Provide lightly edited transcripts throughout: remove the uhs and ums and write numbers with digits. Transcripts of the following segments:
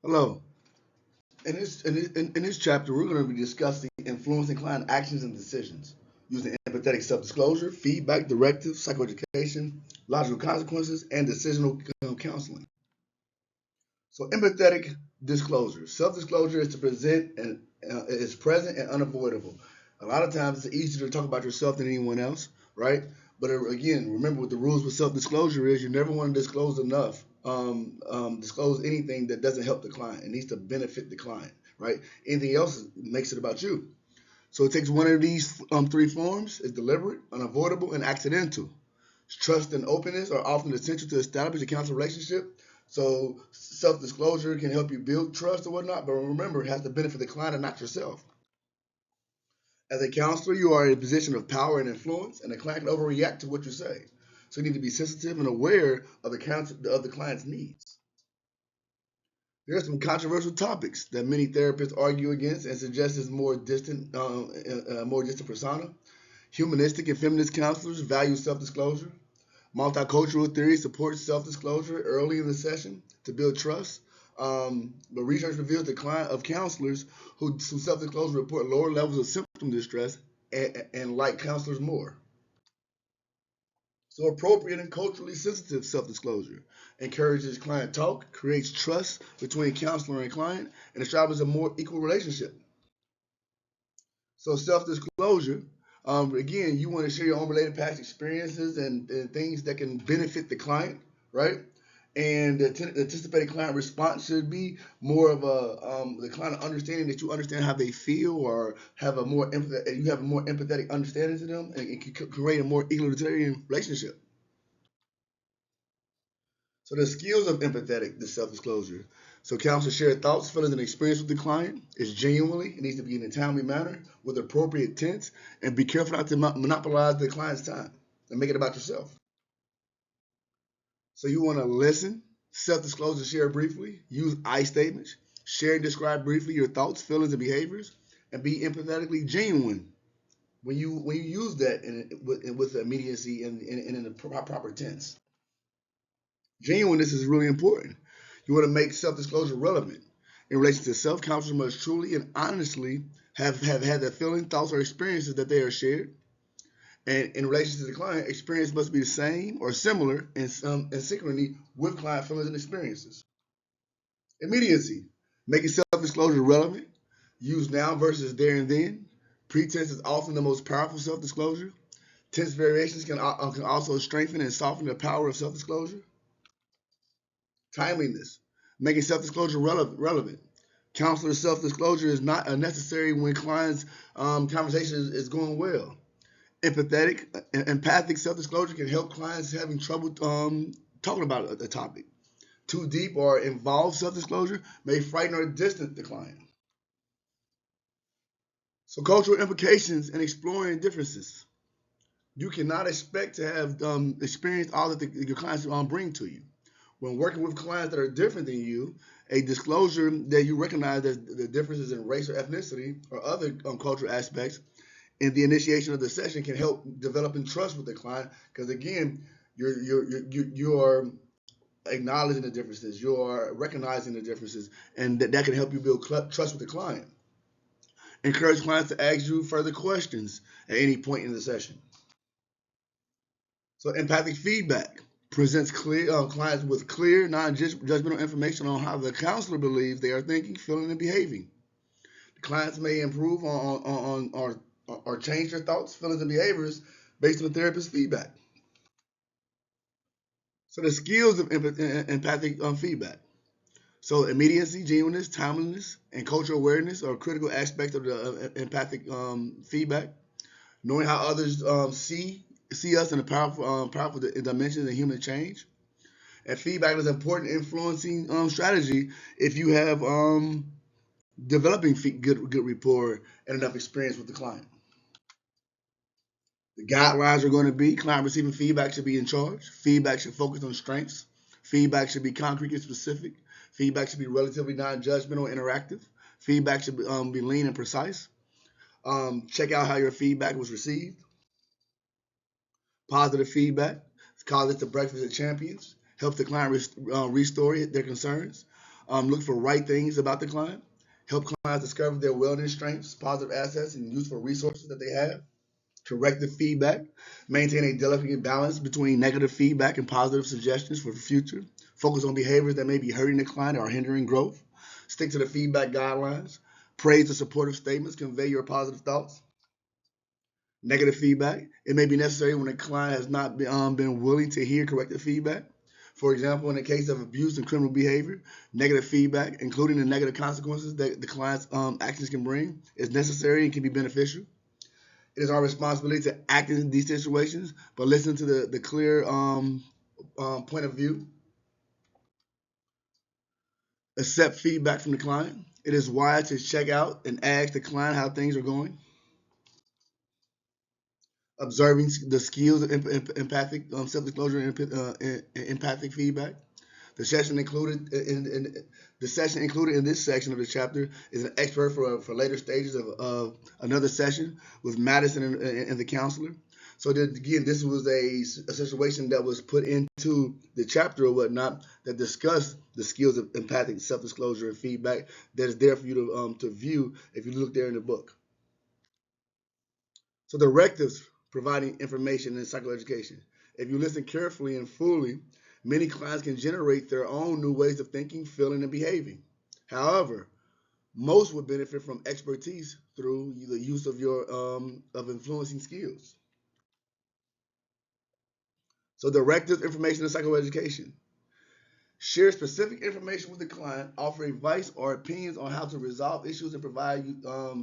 Hello. In this chapter, we're going to be discussing influencing client actions and decisions using empathetic self-disclosure, feedback, directive, psychoeducation, logical consequences, and decisional counseling. So, empathetic disclosure. Self-disclosure is to present and is present and unavoidable. A lot of times, it's easier to talk about yourself than anyone else, right? But again, remember what the rules with self-disclosure is. You never want to disclose enough. Disclose anything that doesn't help the client. It needs to benefit the client, right? Anything else makes it about you. So it takes one of these three forms: is deliberate, unavoidable, and accidental. Trust and openness are often essential to establish a counsel relationship. So self-disclosure can help you build trust or whatnot, but remember, it has to benefit the client and not yourself. As a counselor, you are in a position of power and influence, and the client can overreact to what you say. So you need to be sensitive and aware of the client's needs. There are some controversial topics that many therapists argue against and suggest is more distant persona. Humanistic and feminist counselors value self-disclosure. Multicultural theory supports self-disclosure early in the session to build trust. But research reveals the decline of counselors who self-disclosure report lower levels of symptom distress and like counselors more. So appropriate and culturally sensitive self-disclosure encourages client talk, creates trust between counselor and client, and establishes a more equal relationship. So self-disclosure, again, you want to share your own related past experiences and things that can benefit the client, right? And the anticipated client response should be more of the client understanding that you understand how they feel, or have a more you have a more empathetic understanding to them, and it can create a more egalitarian relationship. So the skills of empathetic, the self-disclosure. So counselors share thoughts, feelings, and experience with the client. It's genuinely, it needs to be in a timely manner with appropriate tense, and be careful not to monopolize the client's time and make it about yourself. So you want to listen, self-disclosure, share briefly, use I statements, share and describe briefly your thoughts, feelings, and behaviors, and be empathetically genuine when you use that with immediacy and in the proper tense. Genuineness is really important. You want to make self-disclosure relevant. In relation to self, counselors must truly and honestly have had the feeling, thoughts, or experiences that they are shared. And in relation to the client, experience must be the same or similar in synchrony with client feelings and experiences. Immediacy, making self-disclosure relevant. Use now versus there and then. Pretense is often the most powerful self-disclosure. Tense variations can also strengthen and soften the power of self-disclosure. Timeliness, making self-disclosure relevant. Counselor self-disclosure is not necessary when clients' conversation is going well. Empathic self-disclosure can help clients having trouble talking about a topic. Too deep or involved self-disclosure may frighten or distance the client. So cultural implications and exploring differences. You cannot expect to have experienced all that your clients bring to you. When working with clients that are different than you, a disclosure that you recognize that the differences in race or ethnicity or other cultural aspects in the initiation of the session can help developing trust with the client. Because again, you are acknowledging the differences, you are recognizing the differences, and that can help you build trust with the client. Encourage clients to ask you further questions at any point in the session. So empathic feedback presents clients with clear, non-judgmental information on how the counselor believes they are thinking, feeling, and behaving. The clients may improve on or change their thoughts, feelings, and behaviors based on the therapist's feedback. So the skills of empathic feedback. So immediacy, genuineness, timeliness, and cultural awareness are critical aspects of the empathic feedback. Knowing how others see us in the powerful dimensions of human change. And feedback is important influencing strategy if you have developing good rapport and enough experience with the client. The guidelines are going to be client receiving feedback should be in charge. Feedback should focus on strengths. Feedback should be concrete and specific. Feedback should be relatively non-judgmental and interactive. Feedback should be lean and precise. Check out how your feedback was received. Positive feedback. Call it the breakfast of champions. Help the client restore their concerns. Look for right things about the client. Help clients discover their wellness strengths, positive assets, and useful resources that they have. Corrective feedback. Maintain a delicate balance between negative feedback and positive suggestions for the future. Focus on behaviors that may be hurting the client or hindering growth. Stick to the feedback guidelines. Praise the supportive statements. Convey your positive thoughts. Negative feedback. It may be necessary when a client has not been willing to hear corrective feedback. For example, in the case of abuse and criminal behavior, negative feedback, including the negative consequences that the client's actions can bring, is necessary and can be beneficial. It is our responsibility to act in these situations, but listen to the clear point of view. Accept feedback from the client. It is wise to check out and ask the client how things are going. Observing the skills of empathic self-disclosure and empathic feedback. The session included in this section of the chapter is an expert for later stages of another session with Madison and the counselor. So that, again, this was a situation that was put into the chapter or whatnot that discussed the skills of empathic self-disclosure and feedback that is there for you to view if you look there in the book. So directives providing information in psychoeducation. If you listen carefully and fully, many clients can generate their own new ways of thinking, feeling, and behaving. However, most would benefit from expertise through the use of your of influencing skills. So directives, information, and psychoeducation. Share specific information with the client, offer advice or opinions on how to resolve issues, and provide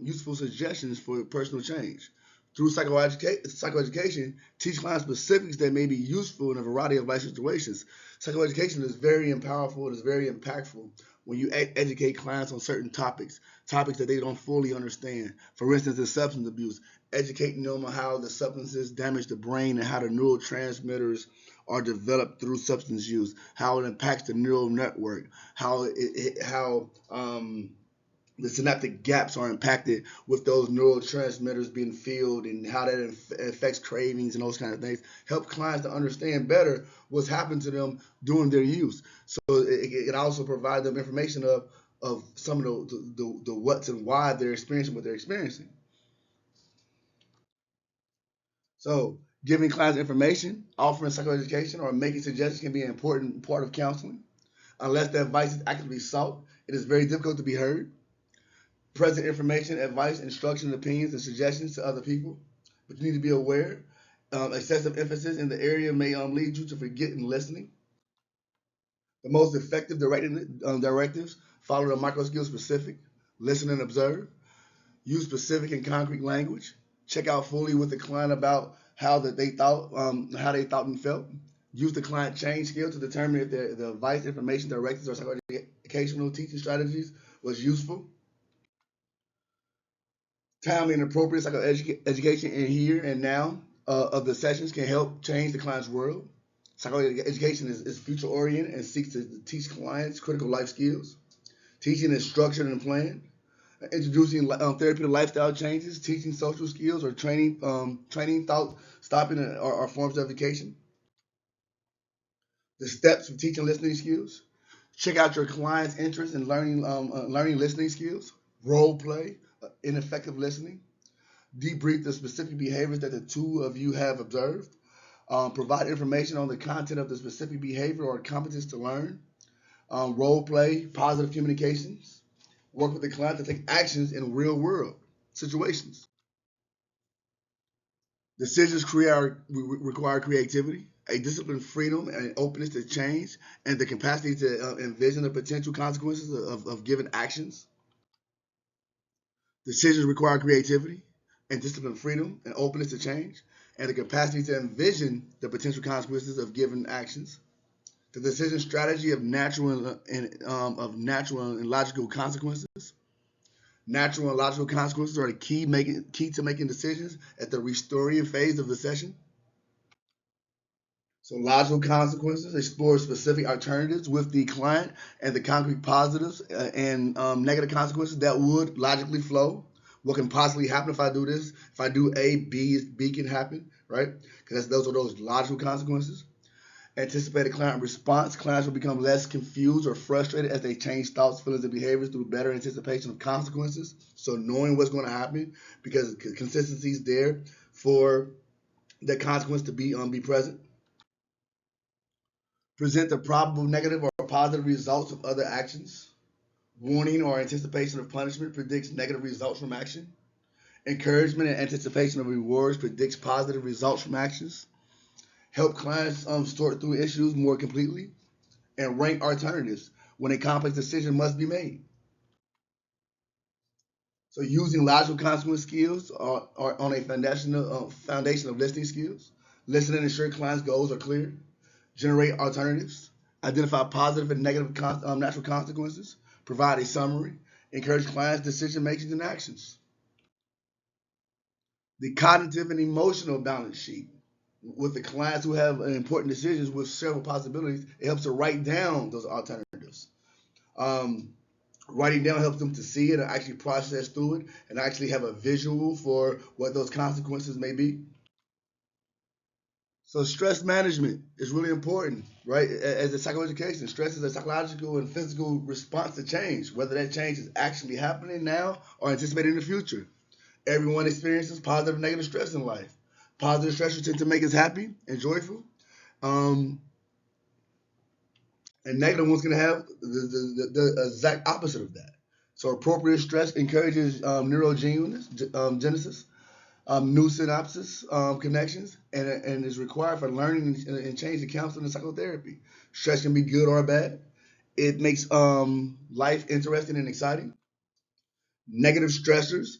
useful suggestions for personal change. Through psychoeducation, teach clients specifics that may be useful in a variety of life situations. Psychoeducation is very powerful. It is very impactful when you educate clients on certain topics that they don't fully understand. For instance, in substance abuse, educating them on how the substances damage the brain and how the neurotransmitters are developed through substance use, how it impacts the neural network, how the synaptic gaps are impacted with those neurotransmitters being filled and how that affects cravings and those kind of things. Help clients to understand better what's happened to them during their use. So it also provides them information of some of the what's and why they're experiencing what they're experiencing. So giving clients information, offering psychoeducation, or making suggestions can be an important part of counseling. Unless the advice is actively sought, it is very difficult to be heard. Present information, advice, instructions, opinions, and suggestions to other people. But you need to be aware. Excessive emphasis in the area may lead you to forgetting listening. The most effective directives follow the micro skill specific. Listen and observe. Use specific and concrete language. Check out fully with the client about how they thought and felt. Use the client change scale to determine if the advice, information, directives, or psychoeducational teaching strategies was useful. Timely and appropriate psychoeducation in here and now of the sessions can help change the client's world. Psychoeducation is future oriented and seeks to teach clients critical life skills. Teaching is structured and planned. Introducing therapeutic lifestyle changes, teaching social skills, or training thought stopping or forms of education. The steps of teaching listening skills. Check out your client's interest in learning listening skills. Role play, ineffective listening. Debrief the specific behaviors that the two of you have observed. Provide information on the content of the specific behavior or competence to learn. Role play, positive communications. Work with the client to take actions in real world situations. Decisions require creativity, a disciplined freedom and openness to change, and the capacity to envision the potential consequences of given actions. Decisions require creativity and disciplined freedom and openness to change, and the capacity to envision the potential consequences of given actions. The decision strategy of natural and logical consequences. Natural and logical consequences are the key to making decisions at the restoring phase of the session. So logical consequences explore specific alternatives with the client and the concrete positives and negative consequences that would logically flow. What can possibly happen if I do this? If I do A, B can happen, right? Because those are those logical consequences. Anticipated client response. Clients will become less confused or frustrated as they change thoughts, feelings, and behaviors through better anticipation of consequences. So knowing what's going to happen, because consistency is there for the consequence to be present. Present the probable negative or positive results of other actions. Warning or anticipation of punishment predicts negative results from action. Encouragement and anticipation of rewards predicts positive results from actions. Help clients sort through issues more completely. And rank alternatives when a complex decision must be made. So using logical consequence skills are on a foundation of listening skills. Listen and ensure clients' goals are clear. Generate alternatives. Identify positive and negative natural consequences. Provide a summary. Encourage clients' decision making and actions. The cognitive and emotional balance sheet. With the clients who have important decisions with several possibilities, it helps to write down those alternatives. Writing down helps them to see it and actually process through it and actually have a visual for what those consequences may be. So stress management is really important, right? As a psychoeducation, stress is a psychological and physical response to change, whether that change is actually happening now or anticipated in the future. Everyone experiences positive and negative stress in life. Positive stressors tend to make us happy and joyful. Um, and negative one's going to have the exact opposite of that. So appropriate stress encourages neurogenesis, new synapses connections, and is required for learning and change in counseling and psychotherapy. Stress can be good or bad. It makes life interesting and exciting. Negative stressors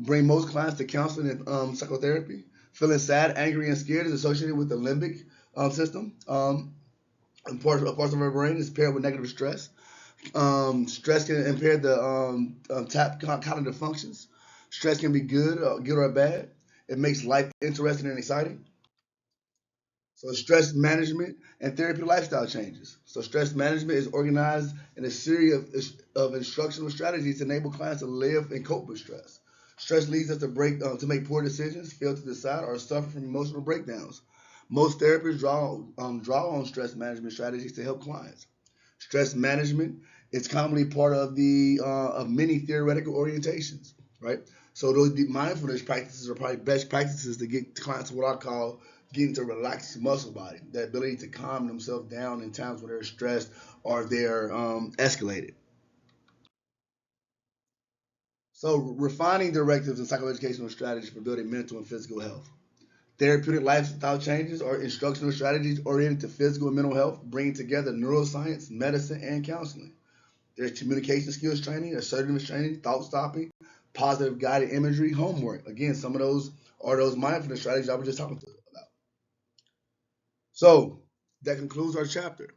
bring most clients to counseling and psychotherapy. Feeling sad, angry, and scared is associated with the limbic system. Parts of our brain is paired with negative stress. Stress can impair the cognitive functions. Stress can be good or bad. It makes life interesting and exciting. So stress management and therapy lifestyle changes. So stress management is organized in a series of instructional strategies to enable clients to live and cope with stress. Stress leads us to make poor decisions, fail to decide, or suffer from emotional breakdowns. Most therapists draw on stress management strategies to help clients. Stress management is commonly part of the of many theoretical orientations, right? So those mindfulness practices are probably best practices to get clients what I call getting to relax muscle body, the ability to calm themselves down in times when they're stressed or they're escalated. So refining directives and psychoeducational strategies for building mental and physical health. Therapeutic lifestyle changes are instructional strategies oriented to physical and mental health, bringing together neuroscience, medicine, and counseling. There's communication skills training, assertiveness training, thought stopping, positive guided imagery, homework. Again, some of those are those mindfulness strategies I was just talking about. So that concludes our chapter.